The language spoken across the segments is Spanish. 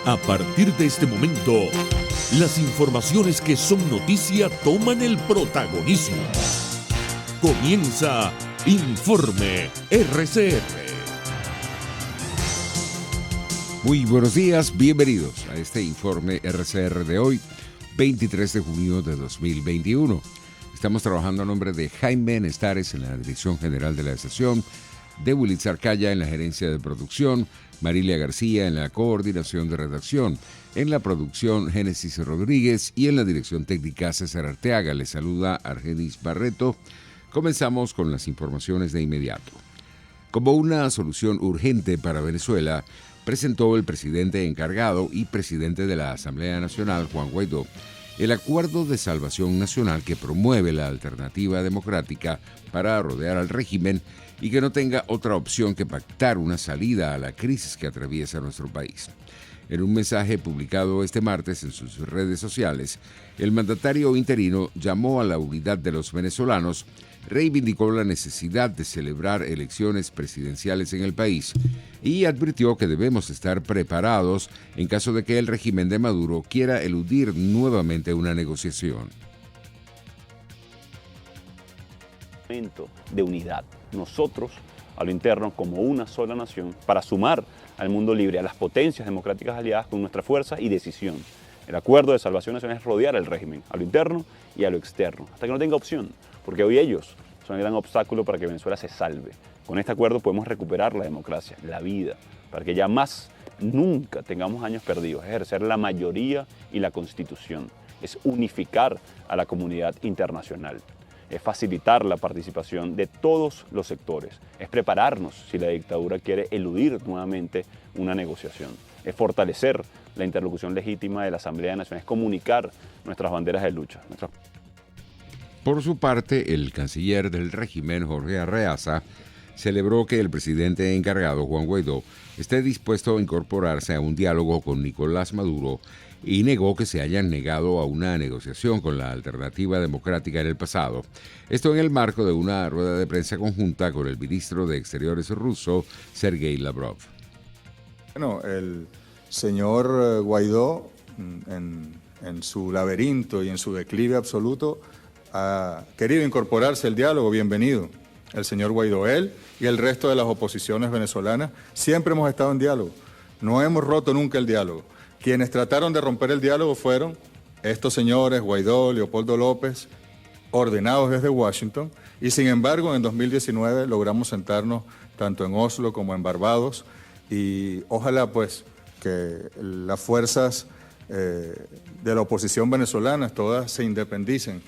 A partir de este momento, las informaciones que son noticia toman el protagonismo. Comienza Informe RCR. Muy buenos días, bienvenidos a este Informe RCR de hoy, 23 de junio de 2021. Estamos trabajando a nombre de Jaime Nestares en la Dirección General de la Estación, de Willy Zarcaya en la Gerencia de Producción, Marilia García en la Coordinación de Redacción, en la producción Génesis Rodríguez y en la Dirección Técnica César Arteaga. Les saluda Argenis Barreto. Comenzamos con las informaciones de inmediato. Como una solución urgente para Venezuela, presentó el presidente encargado y presidente de la Asamblea Nacional, Juan Guaidó, el Acuerdo de Salvación Nacional que promueve la alternativa democrática para rodear al régimen y que no tenga otra opción que pactar una salida a la crisis que atraviesa nuestro país. En un mensaje publicado este martes en sus redes sociales, el mandatario interino llamó a la unidad de los venezolanos, reivindicó la necesidad de celebrar elecciones presidenciales en el país y advirtió que debemos estar preparados en caso de que el régimen de Maduro quiera eludir nuevamente una negociación. De unidad, nosotros a lo interno como una sola nación para sumar al mundo libre, a las potencias democráticas aliadas con nuestra fuerza y decisión. El acuerdo de salvación nacional es rodear al régimen, a lo interno y a lo externo, hasta que no tenga opción, porque hoy ellos son el gran obstáculo para que Venezuela se salve. Con este acuerdo podemos recuperar la democracia, la vida, para que ya más nunca tengamos años perdidos, ejercer la mayoría y la constitución, es unificar a la comunidad internacional. Es facilitar la participación de todos los sectores, es prepararnos si la dictadura quiere eludir nuevamente una negociación, es fortalecer la interlocución legítima de la Asamblea Nacional, es comunicar nuestras banderas de lucha. Por su parte, el canciller del régimen, Jorge Arreaza, celebró que el presidente encargado, Juan Guaidó, esté dispuesto a incorporarse a un diálogo con Nicolás Maduro y negó que se hayan negado a una negociación con la alternativa democrática en el pasado. Esto en el marco de una rueda de prensa conjunta con el ministro de Exteriores ruso, Sergei Lavrov. Bueno, el señor Guaidó, en su laberinto y en su declive absoluto, ha querido incorporarse al diálogo. Bienvenido. El señor Guaidó, él y el resto de las oposiciones venezolanas, siempre hemos estado en diálogo. No hemos roto nunca el diálogo. Quienes trataron de romper el diálogo fueron estos señores, Guaidó, Leopoldo López, ordenados desde Washington, y sin embargo en 2019 logramos sentarnos tanto en Oslo como en Barbados, y ojalá pues que las fuerzas de la oposición venezolana todas se independicen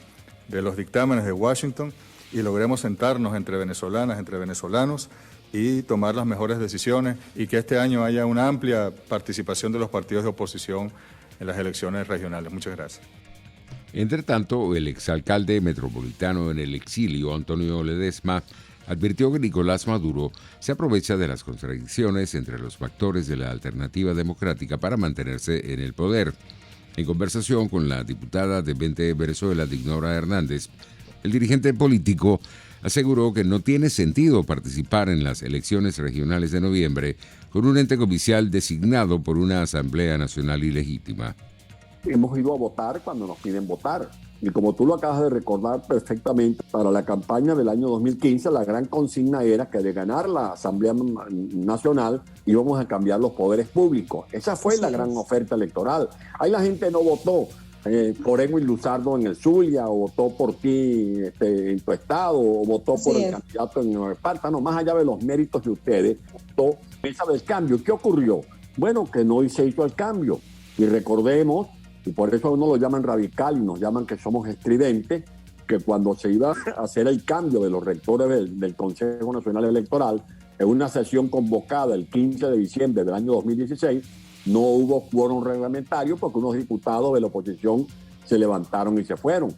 de los dictámenes de Washington y logremos sentarnos entre venezolanas, entre venezolanos, y tomar las mejores decisiones, y que este año haya una amplia participación de los partidos de oposición en las elecciones regionales. Muchas gracias. Entre tanto, el exalcalde metropolitano en el exilio, Antonio Ledesma, advirtió que Nicolás Maduro se aprovecha de las contradicciones entre los factores de la alternativa democrática para mantenerse en el poder. En conversación con la diputada de 20 Venezuela, Dignora Hernández, el dirigente político aseguró que no tiene sentido participar en las elecciones regionales de noviembre con un ente judicial designado por una Asamblea Nacional ilegítima. Hemos ido a votar cuando nos piden votar. Y como tú lo acabas de recordar perfectamente, para la campaña del año 2015 la gran consigna era que de ganar la Asamblea Nacional íbamos a cambiar los poderes públicos. Esa fue la gran oferta electoral. Ahí la gente no votó por Edwin Luzardo en el Zulia, o votó por ti en tu estado, o votó por el candidato en Nueva Esparta. No, más allá de los méritos de ustedes, votó mesa del cambio. ¿Qué ocurrió? Bueno, que no se hizo el cambio. Y recordemos, y por eso no lo llaman radical y nos llaman que somos estridentes, que cuando se iba a hacer el cambio de los rectores del Consejo Nacional Electoral, en una sesión convocada el 15 de diciembre del año 2016, no hubo quórum reglamentario porque unos diputados de la oposición se levantaron y se fueron.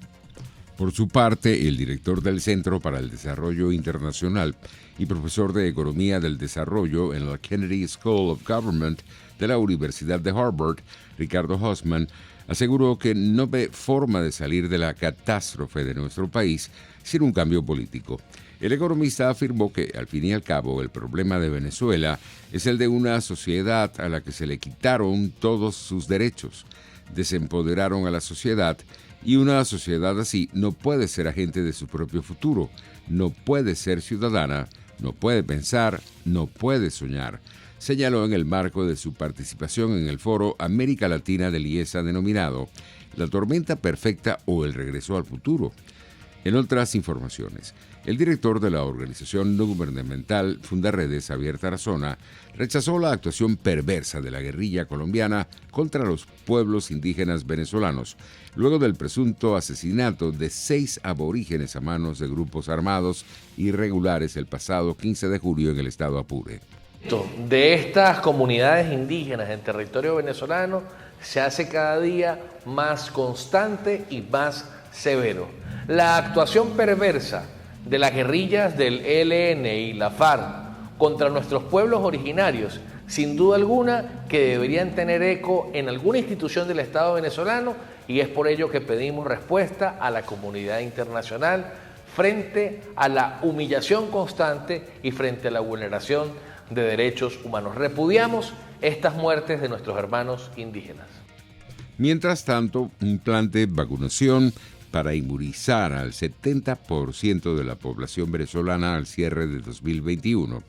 Por su parte, el director del Centro para el Desarrollo Internacional y profesor de Economía del Desarrollo en la Kennedy School of Government de la Universidad de Harvard, Ricardo Hausmann, aseguró que no ve forma de salir de la catástrofe de nuestro país sin un cambio político. El economista afirmó que, al fin y al cabo, el problema de Venezuela es el de una sociedad a la que se le quitaron todos sus derechos, desempoderaron a la sociedad, y una sociedad así no puede ser agente de su propio futuro, no puede ser ciudadana, no puede pensar, no puede soñar, señaló en el marco de su participación en el foro América Latina del IESA denominado La tormenta perfecta o el regreso al futuro. En otras informaciones, el director de la organización no gubernamental Fundaredes, Javier Tarazona, rechazó la actuación perversa de la guerrilla colombiana contra los pueblos indígenas venezolanos, luego del presunto asesinato de 6 aborígenes a manos de grupos armados irregulares el pasado 15 de julio en el estado Apure. De estas comunidades indígenas en territorio venezolano se hace cada día más constante y más severo. La actuación perversa de las guerrillas del ELN y la FARC contra nuestros pueblos originarios, sin duda alguna que deberían tener eco en alguna institución del Estado venezolano, y es por ello que pedimos respuesta a la comunidad internacional frente a la humillación constante y frente a la vulneración de derechos humanos. Repudiamos estas muertes de nuestros hermanos indígenas. Mientras tanto, un plan de vacunación para inmunizar al 70% de la población venezolana al cierre de 2021,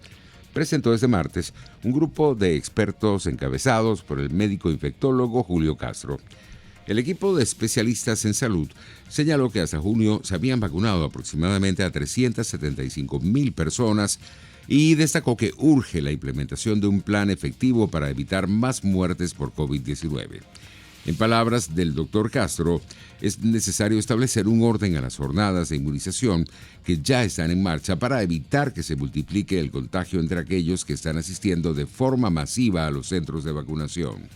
presentó este martes un grupo de expertos encabezados por el médico infectólogo Julio Castro. El equipo de especialistas en salud señaló que hasta junio se habían vacunado aproximadamente a 375,000 personas y destacó que urge la implementación de un plan efectivo para evitar más muertes por COVID-19. En palabras del doctor Castro, es necesario establecer un orden a las jornadas de inmunización que ya están en marcha para evitar que se multiplique el contagio entre aquellos que están asistiendo de forma masiva a los centros de vacunación.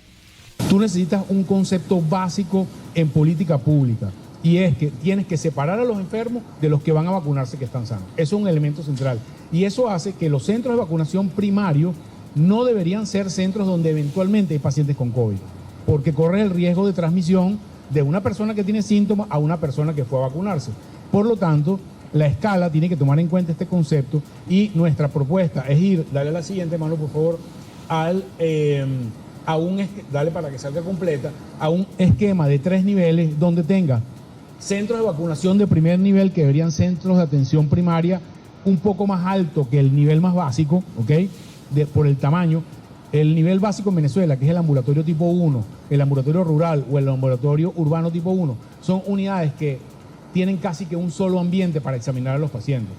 Tú necesitas un concepto básico en política pública, y es que tienes que separar a los enfermos de los que van a vacunarse que están sanos. Eso es un elemento central. Y eso hace que los centros de vacunación primarios no deberían ser centros donde eventualmente hay pacientes con COVID, porque corre el riesgo de transmisión de una persona que tiene síntomas a una persona que fue a vacunarse. Por lo tanto, la escala tiene que tomar en cuenta este concepto, y nuestra propuesta es ir, dale a la siguiente mano por favor, dale para que salga completa, a un esquema de 3 niveles donde tenga centros de vacunación de primer nivel, que deberían centros de atención primaria un poco más alto que el nivel más básico, ¿ok? Por el tamaño. El nivel básico en Venezuela, que es el ambulatorio tipo 1, el ambulatorio rural o el ambulatorio urbano tipo 1, son unidades que tienen casi que un solo ambiente para examinar a los pacientes.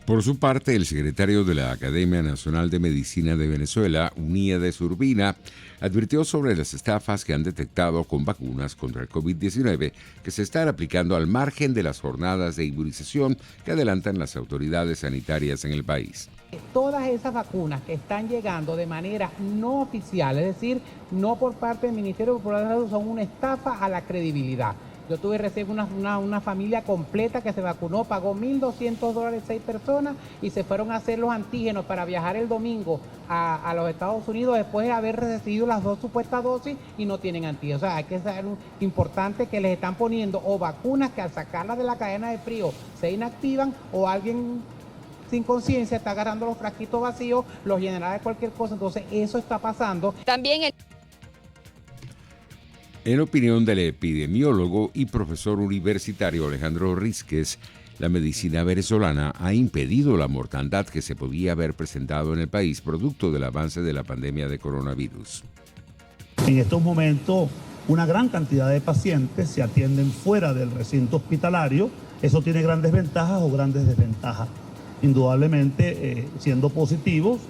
Por su parte, el secretario de la Academia Nacional de Medicina de Venezuela, Uníades Urbina, advirtió sobre las estafas que han detectado con vacunas contra el COVID-19 que se están aplicando al margen de las jornadas de inmunización que adelantan las autoridades sanitarias en el país. Todas esas vacunas que están llegando de manera no oficial, es decir, no por parte del Ministerio de Salud, son una estafa a la credibilidad. Yo tuve recién una familia completa que se vacunó, pagó $1,200 6 personas y se fueron a hacer los antígenos para viajar el domingo a los Estados Unidos después de haber recibido las 2 supuestas dosis y no tienen antígenos. O sea, hay que saber importante que les están poniendo o vacunas que al sacarlas de la cadena de frío se inactivan, o alguien sin conciencia está agarrando los frasquitos vacíos, los llenará de cualquier cosa. Entonces eso está pasando. También En opinión del epidemiólogo y profesor universitario Alejandro Rizquez, la medicina venezolana ha impedido la mortandad que se podía haber presentado en el país producto del avance de la pandemia de coronavirus. En estos momentos, una gran cantidad de pacientes se atienden fuera del recinto hospitalario. Eso tiene grandes ventajas o grandes desventajas. Indudablemente, siendo positivos,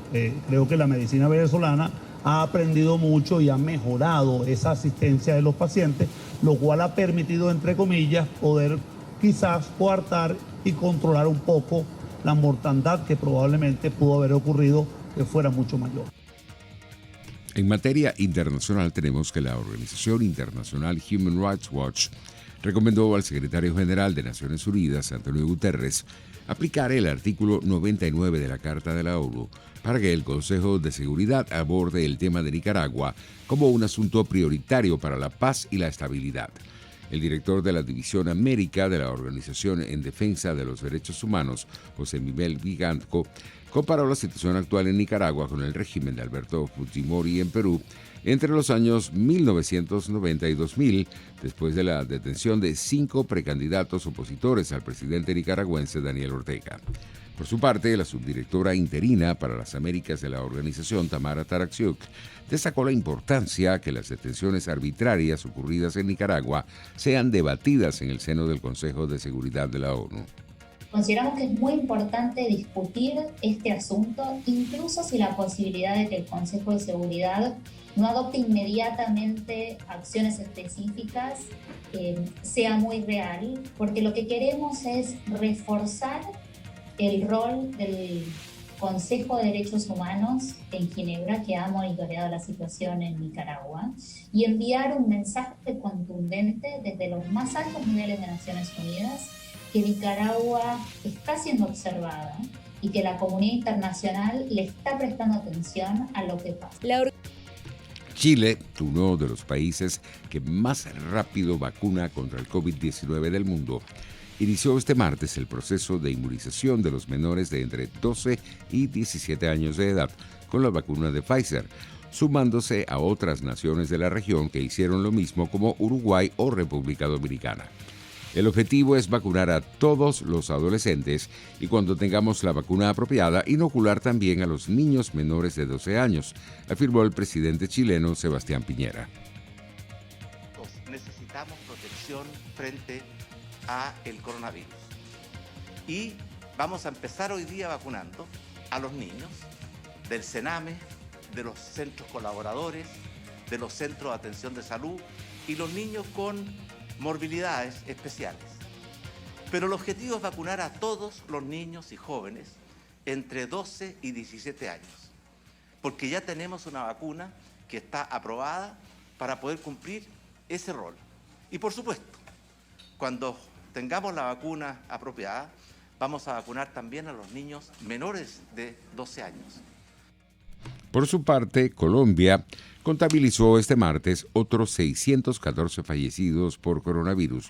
creo que la medicina venezolana ha aprendido mucho y ha mejorado esa asistencia de los pacientes, lo cual ha permitido, entre comillas, poder quizás coartar y controlar un poco la mortandad que probablemente pudo haber ocurrido que fuera mucho mayor. En materia internacional, tenemos que la Organización Internacional Human Rights Watch recomendó al secretario general de Naciones Unidas, Antonio Guterres, aplicar el artículo 99 de la Carta de la ONU para que el Consejo de Seguridad aborde el tema de Nicaragua como un asunto prioritario para la paz y la estabilidad. El director de la División América de la Organización en Defensa de los Derechos Humanos, José Miguel Viganco, comparó la situación actual en Nicaragua con el régimen de Alberto Fujimori en Perú entre los años 1990 y 2000, después de la detención de 5 precandidatos opositores al presidente nicaragüense Daniel Ortega. Por su parte, la subdirectora interina para las Américas de la organización, Tamara Taraksiuk, destacó la importancia que las detenciones arbitrarias ocurridas en Nicaragua sean debatidas en el seno del Consejo de Seguridad de la ONU. Consideramos que es muy importante discutir este asunto, incluso si la posibilidad de que el Consejo de Seguridad no adopte inmediatamente acciones específicas sea muy real, porque lo que queremos es reforzar el rol del Consejo de Derechos Humanos en Ginebra, que ha monitoreado la situación en Nicaragua, y enviar un mensaje contundente desde los más altos niveles de Naciones Unidas que Nicaragua está siendo observada y que la comunidad internacional le está prestando atención a lo que pasa. Chile, uno de los países que más rápido vacuna contra el COVID-19 del mundo, inició este martes el proceso de inmunización de los menores de entre 12 y 17 años de edad con la vacuna de Pfizer, sumándose a otras naciones de la región que hicieron lo mismo como Uruguay o República Dominicana. El objetivo es vacunar a todos los adolescentes y cuando tengamos la vacuna apropiada, inocular también a los niños menores de 12 años, afirmó el presidente chileno Sebastián Piñera. Necesitamos protección frente a el coronavirus. Y vamos a empezar hoy día vacunando a los niños del CENAME, de los centros colaboradores, de los centros de atención de salud y los niños con morbilidades especiales. Pero el objetivo es vacunar a todos los niños y jóvenes entre 12 y 17 años, porque ya tenemos una vacuna que está aprobada para poder cumplir ese rol. Y por supuesto, cuando tengamos la vacuna apropiada, vamos a vacunar también a los niños menores de 12 años. Por su parte, Colombia contabilizó este martes otros 614 fallecidos por coronavirus,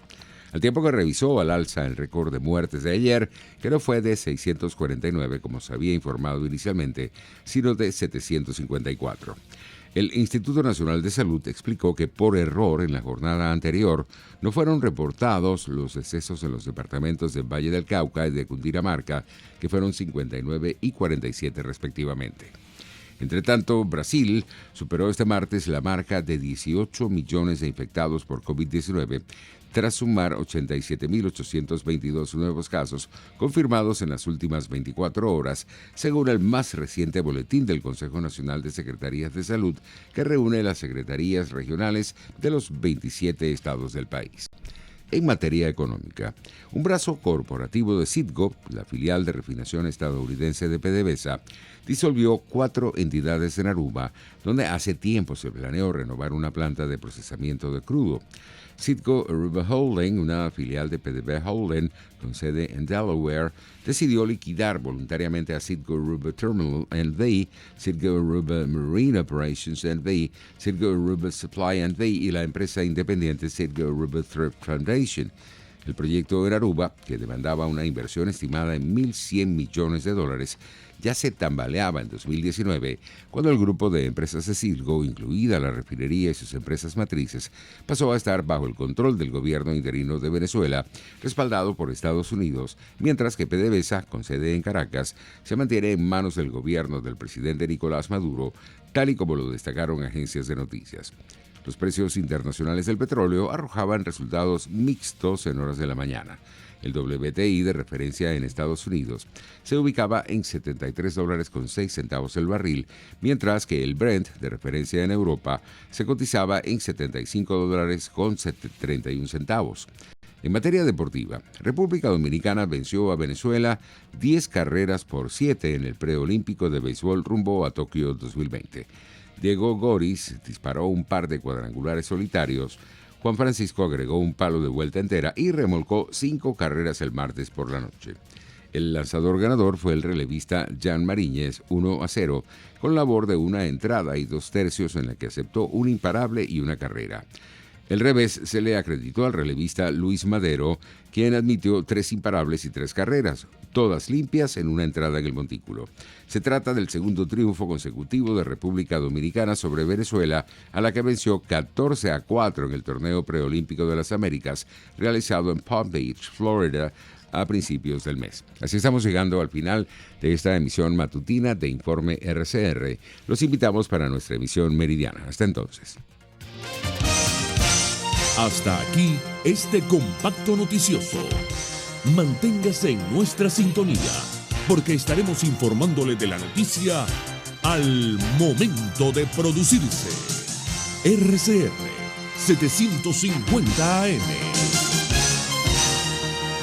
al tiempo que revisó al alza el récord de muertes de ayer, que no fue de 649 como se había informado inicialmente, sino de 754. El Instituto Nacional de Salud explicó que por error en la jornada anterior no fueron reportados los decesos en los departamentos de Valle del Cauca y de Cundinamarca, que fueron 59 y 47 respectivamente. Entre tanto, Brasil superó este martes la marca de 18 millones de infectados por COVID-19 tras sumar 87.822 nuevos casos confirmados en las últimas 24 horas, según el más reciente boletín del Consejo Nacional de Secretarías de Salud, que reúne las secretarías regionales de los 27 estados del país. En materia económica, un brazo corporativo de Citgo, la filial de refinación estadounidense de PDVSA, disolvió 4 entidades en Aruba, donde hace tiempo se planeó renovar una planta de procesamiento de crudo. Citgo Aruba Holding, una filial de PDVSA Holding con sede en Delaware, decidió liquidar voluntariamente a Citgo Aruba Terminal N.V., Citgo Aruba Marine Operations N.V., Citgo Aruba Supply N.V. y la empresa independiente Citgo Aruba Thrift Foundation. El proyecto en Aruba, que demandaba una inversión estimada en $1.100 millones, ya se tambaleaba en 2019, cuando el grupo de empresas de Citgo, incluida la refinería y sus empresas matrices, pasó a estar bajo el control del gobierno interino de Venezuela, respaldado por Estados Unidos, mientras que PDVSA, con sede en Caracas, se mantiene en manos del gobierno del presidente Nicolás Maduro, tal y como lo destacaron agencias de noticias. Los precios internacionales del petróleo arrojaban resultados mixtos en horas de la mañana. El WTI de referencia en Estados Unidos se ubicaba en $73.06 el barril, mientras que el Brent de referencia en Europa se cotizaba en $75.31. En materia deportiva, República Dominicana venció a Venezuela 10 carreras por 7 en el preolímpico de béisbol rumbo a Tokio 2020. Diego Goris disparó un par de cuadrangulares solitarios, Juan Francisco agregó un palo de vuelta entera y remolcó 5 carreras el martes por la noche. El lanzador ganador fue el relevista Jan Mariñez, 1-0, con labor de una entrada y 2 tercios en la que aceptó un imparable y una carrera. El revés se le acreditó al relevista Luis Madero, quien admitió 3 imparables y 3 carreras, todas limpias en una entrada en el montículo. Se trata del segundo triunfo consecutivo de República Dominicana sobre Venezuela, a la que venció 14-4 en el torneo preolímpico de las Américas, realizado en Palm Beach, Florida, a principios del mes. Así estamos llegando al final de esta emisión matutina de Informe RCR. Los invitamos para nuestra emisión meridiana. Hasta entonces. Hasta aquí este compacto noticioso. Manténgase en nuestra sintonía, porque estaremos informándole de la noticia al momento de producirse. RCR 750 AM.